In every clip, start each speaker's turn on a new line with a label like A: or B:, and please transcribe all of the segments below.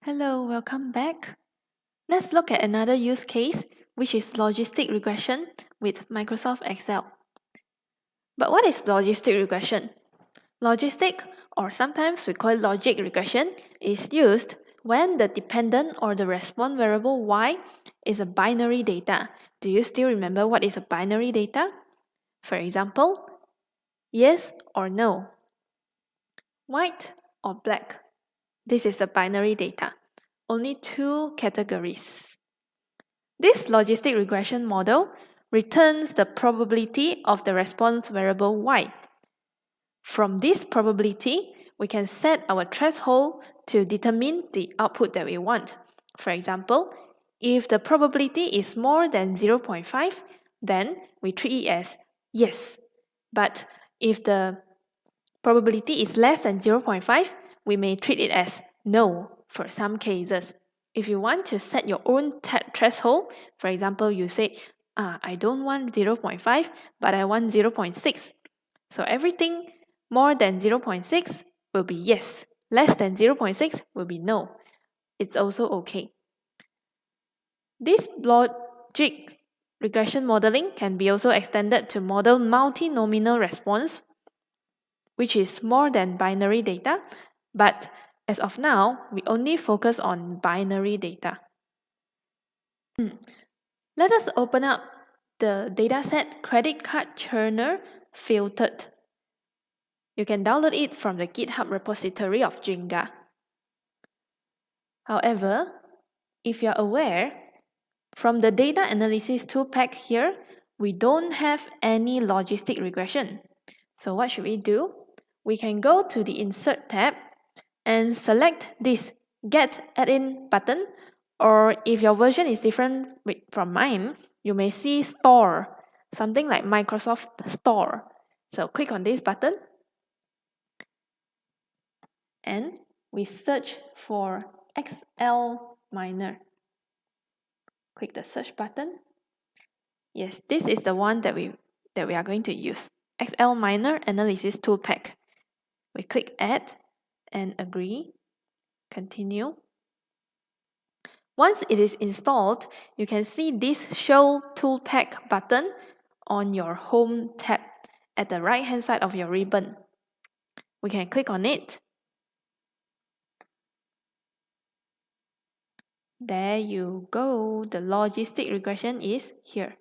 A: Hello, welcome back. Let's look at another use case, which is logistic regression with Microsoft Excel. But what is logistic regression? Logistic, or sometimes we call it logic regression, is used when the dependent or the response variable y is a binary data. Do you still remember what is a binary data? For example, yes or no, white or black. This is a binary data. Only two categories. This logistic regression model returns the probability of the response variable y. From this probability, we can set our threshold to determine the output that we want. For example, if the probability is more than 0.5, then we treat it as yes. But if the probability is less than 0.5, we may treat it as no for some cases. If you want to set your own threshold, for example, you say, I don't want 0.5, but I want 0.6. So everything more than 0.6 will be yes. Less than 0.6 will be no. It's also okay. This logic regression modeling can be also extended to model multinomial response, which is more than binary data, but as of now, we only focus on binary data. Let us open up the dataset credit card churner filtered. You can download it from the GitHub repository of Jenga. However, if you're aware, from the data analysis toolpack here, we don't have any logistic regression. So what should we do? We can go to the Insert tab and select this Get Add-in button, or if your version is different from mine, you may see Store, something like Microsoft Store. So click on this button and we search for XL Miner. Click the search button. Yes, this is the one that we are going to use. XL Miner Analysis Toolpack. We click Add and agree. Continue. Once it is installed, you can see this Show Toolpack button on your Home tab at the right-hand side of your ribbon. We can click on it. There you go. The logistic regression is here.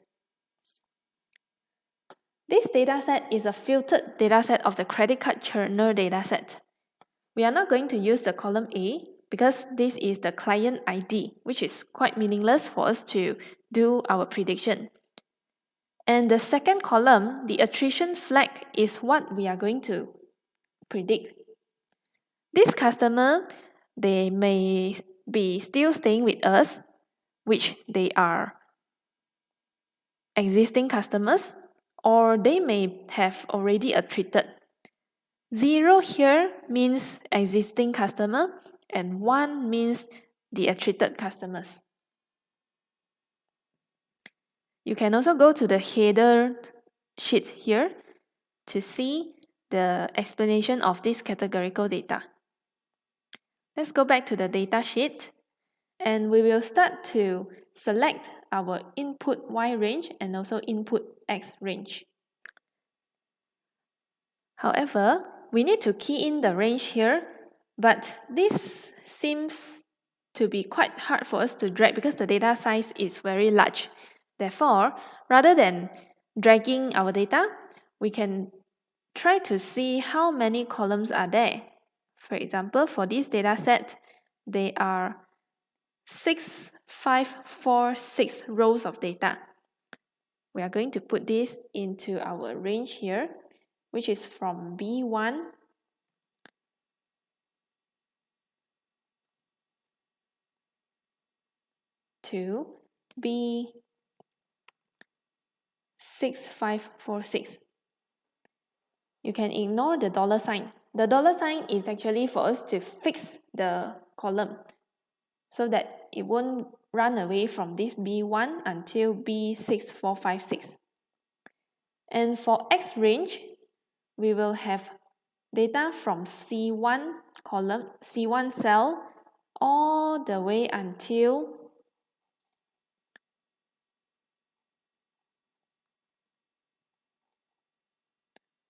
A: This dataset is a filtered dataset of the credit card churner dataset. We are not going to use the column A because this is the client ID, which is quite meaningless for us to do our prediction. And the second column, the attrition flag, is what we are going to predict. This customer, they may be still staying with us, which they are existing customers, or they may have already attrited. 0 here means existing customer, and 1 means the attrited customers. You can also go to the header sheet here to see the explanation of this categorical data. Let's go back to the data sheet and we will start to select our input Y range and also input X range. However, we need to key in the range here, but this seems to be quite hard for us to drag because the data size is very large. Therefore, rather than dragging our data, we can try to see how many columns are there. For example, for this data set, there are 6, 5, 4, 6 rows of data. We are going to put this into our range here, which is from B1 to B6546. You can ignore the dollar sign. The dollar sign is actually for us to fix the column so that it won't run away from this B1 until B6456. And for X range, we will have data from C1 column, C1 cell all the way until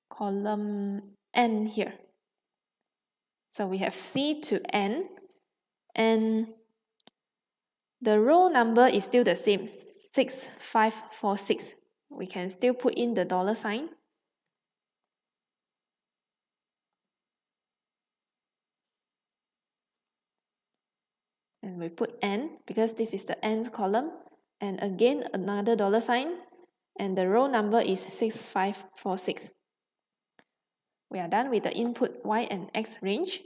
A: column N here. So we have C to N, and the row number is still the same, 6546. We can still put in the $sign. And we put N because this is the nth column. And again, another $sign. And the row number is 6546. We are done with the input Y and X range.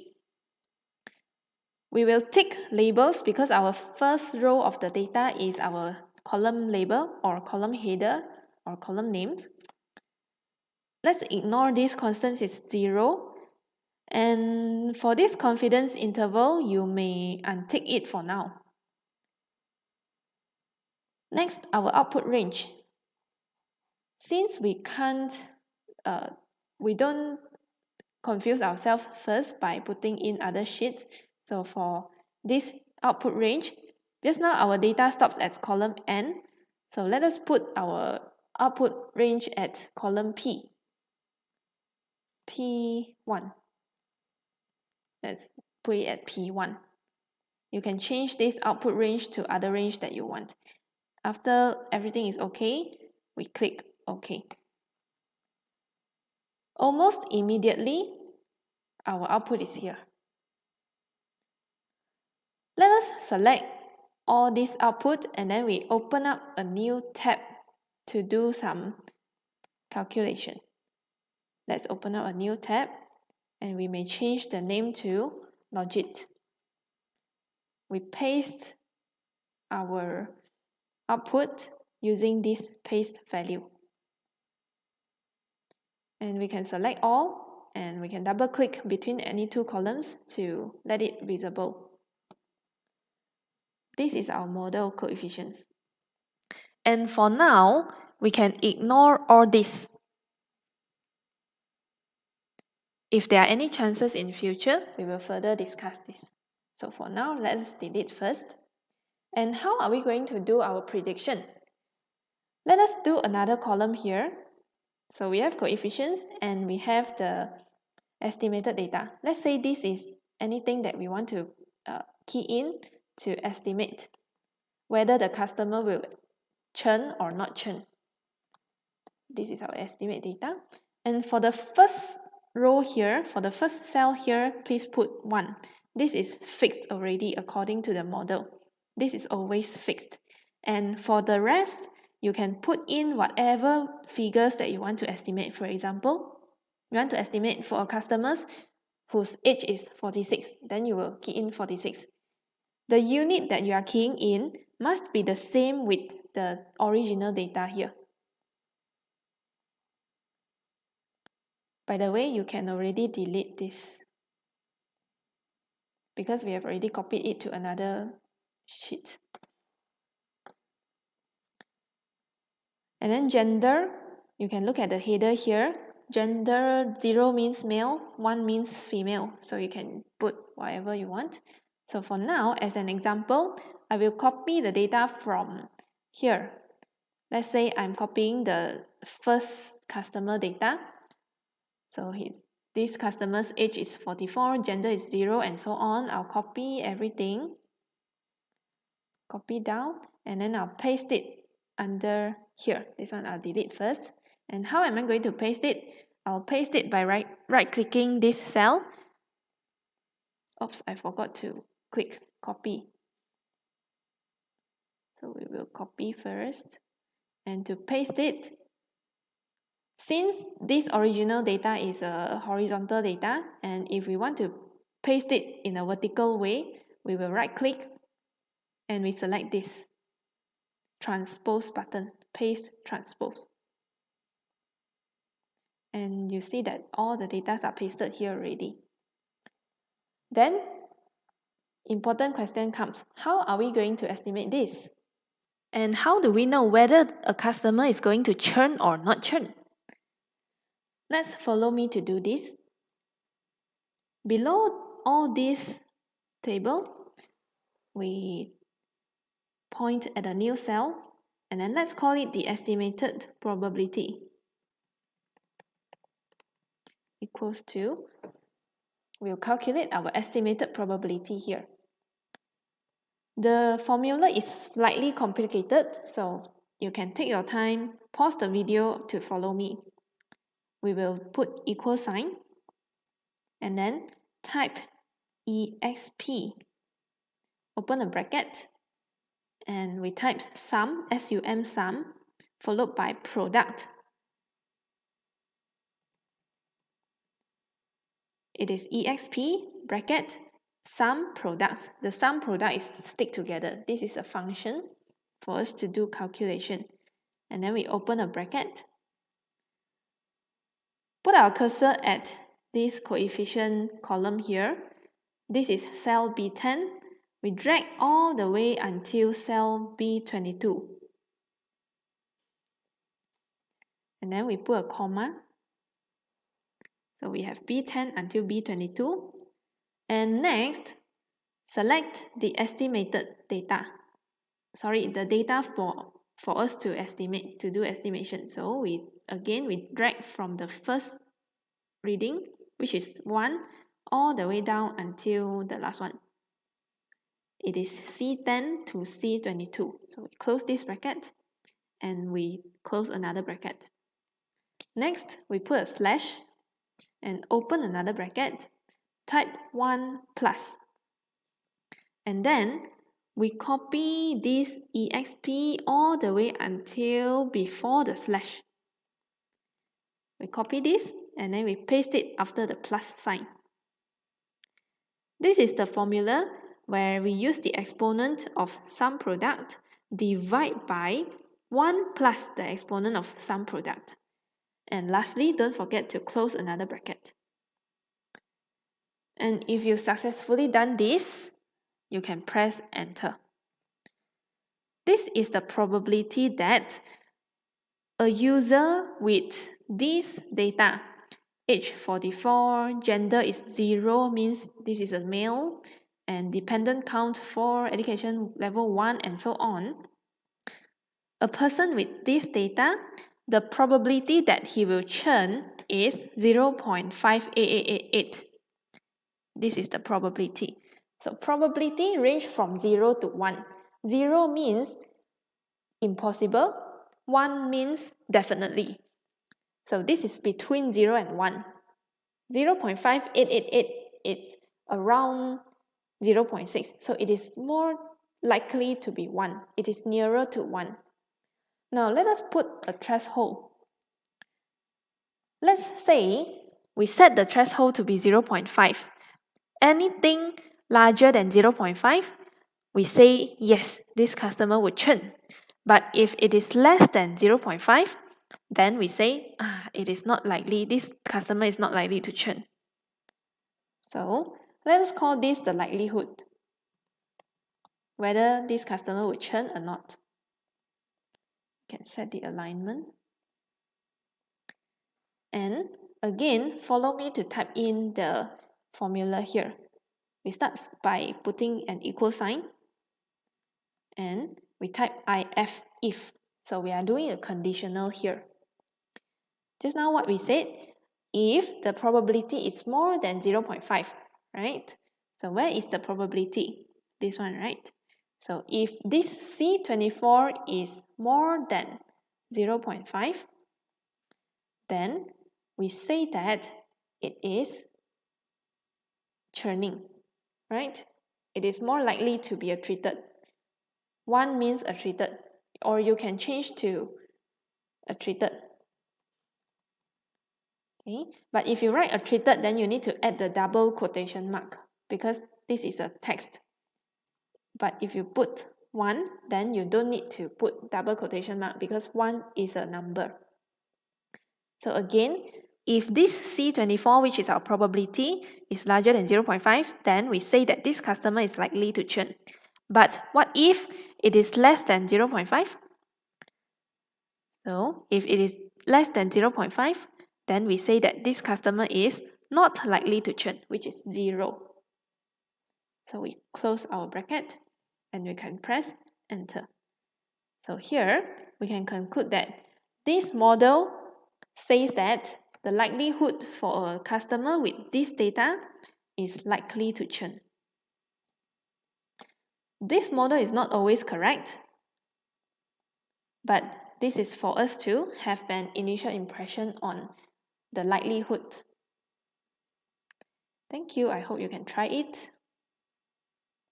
A: We will tick labels because our first row of the data is our column label or column header or column names. Let's ignore this constant is 0. And for this confidence interval, you may untick it for now. Next, our output range. Since we don't confuse ourselves first by putting in other sheets, so for this output range, just now our data stops at column N, so let us put our output range at column P. P1. Let's put it at P1. You can change this output range to other range that you want. After everything is okay, we click OK. Almost immediately, our output is here. Let us select all this output and then we open up a new tab to do some calculation. Let's open up a new tab and we may change the name to Logit. We paste our output using this paste value. And we can select all and we can double click between any two columns to let it visible. This is our model coefficients. And for now, we can ignore all this. If there are any chances in future, we will further discuss this. So for now, let us delete first. And how are we going to do our prediction? Let us do another column here. So we have coefficients and we have the estimated data. Let's say this is anything that we want to key in to estimate whether the customer will churn or not churn. This is our estimate data. And for the first row here, for the first cell here, please put 1. This is fixed already according to the model. This is always fixed. And for the rest, you can put in whatever figures that you want to estimate. For example, you want to estimate for a customer whose age is 46, then you will key in 46. The unit that you are keying in must be the same with the original data here. By the way, you can already delete this because we have already copied it to another sheet. And then gender, you can look at the header here. Gender 0 means male, 1 means female. So you can put whatever you want. So for now, as an example, I will copy the data from here. Let's say I'm copying the first customer data. So this customer's age is 44, gender is 0, and so on. I'll copy everything. Copy down, and then I'll paste it under here. This one I'll delete first. And how am I going to paste it? I'll paste it by right-clicking this cell. Oops, I forgot to click copy. So we will copy first. And to paste it, since this original data is a horizontal data, and if we want to paste it in a vertical way, we will right-click and we select this transpose button, paste transpose. And you see that all the data are pasted here already. Then, important question comes, how are we going to estimate this? And how do we know whether a customer is going to churn or not churn? Let's follow me to do this. Below all this table, we point at a new cell, and then let's call it the estimated probability equals to, we'll calculate our estimated probability here. The formula is slightly complicated, so you can take your time, pause the video to follow me. We will put equal sign and then type EXP, open a bracket, and we type sum, SUM sum, followed by product. It is EXP bracket sum product. The sum product is stick together. This is a function for us to do calculation. And then we open a bracket. Put our cursor at this coefficient column here. This is cell B10. We drag all the way until cell B22. And then we put a comma. So we have B10 until B22. And next, select the estimated data. Sorry, the data for us to estimate, to do estimation. So we drag from the first reading, which is 1, all the way down until the last one. It is C10 to C22. So we close this bracket and we close another bracket. Next, we put a slash and open another bracket, type 1 plus. And then we copy this EXP all the way until before the slash. We copy this and then we paste it after the plus sign. This is the formula where we use the exponent of sum product divide by 1 plus the exponent of sum product. And lastly, don't forget to close another bracket. And if you successfully done this, you can press enter. This is the probability that a user with this data, age 44, gender is 0, means this is a male, and dependent count 4, education level 1, and so on. A person with this data, the probability that he will churn is 0.58888. This is the probability. So probability range from 0 to 1. 0 means impossible, 1 means definitely. So this is between 0 and 1. 0.5888 is around 0.6. So it is more likely to be 1. It is nearer to 1. Now let us put a threshold. Let's say we set the threshold to be 0.5. Anything larger than 0.5, we say yes, this customer would churn. But if it is less than 0.5, then we say it is not likely, this customer is not likely to churn. So let us call this the likelihood, whether this customer would churn or not. You can set the alignment. And again, follow me to type in the formula here. We start by putting an equal sign and we type if. So we are doing a conditional here. Just now what we said, if the probability is more than 0.5, right? So where is the probability? This one, right? So if this C24 is more than 0.5, then we say that it is churning, right? It is more likely to be attrited. 1 means attrited, or you can change to attrited. Okay? But if you write attrited, then you need to add the double quotation mark because this is a text. But if you put 1, then you don't need to put double quotation mark because 1 is a number. So again, if this C24, which is our probability, is larger than 0.5, then we say that this customer is likely to churn. But what if it is less than 0.5? So if it is less than 0.5, then we say that this customer is not likely to churn, which is 0. So we close our bracket and we can press enter. So here we can conclude that this model says that the likelihood for a customer with this data is likely to churn. This model is not always correct, but this is for us to have an initial impression on the likelihood. Thank you. I hope you can try it.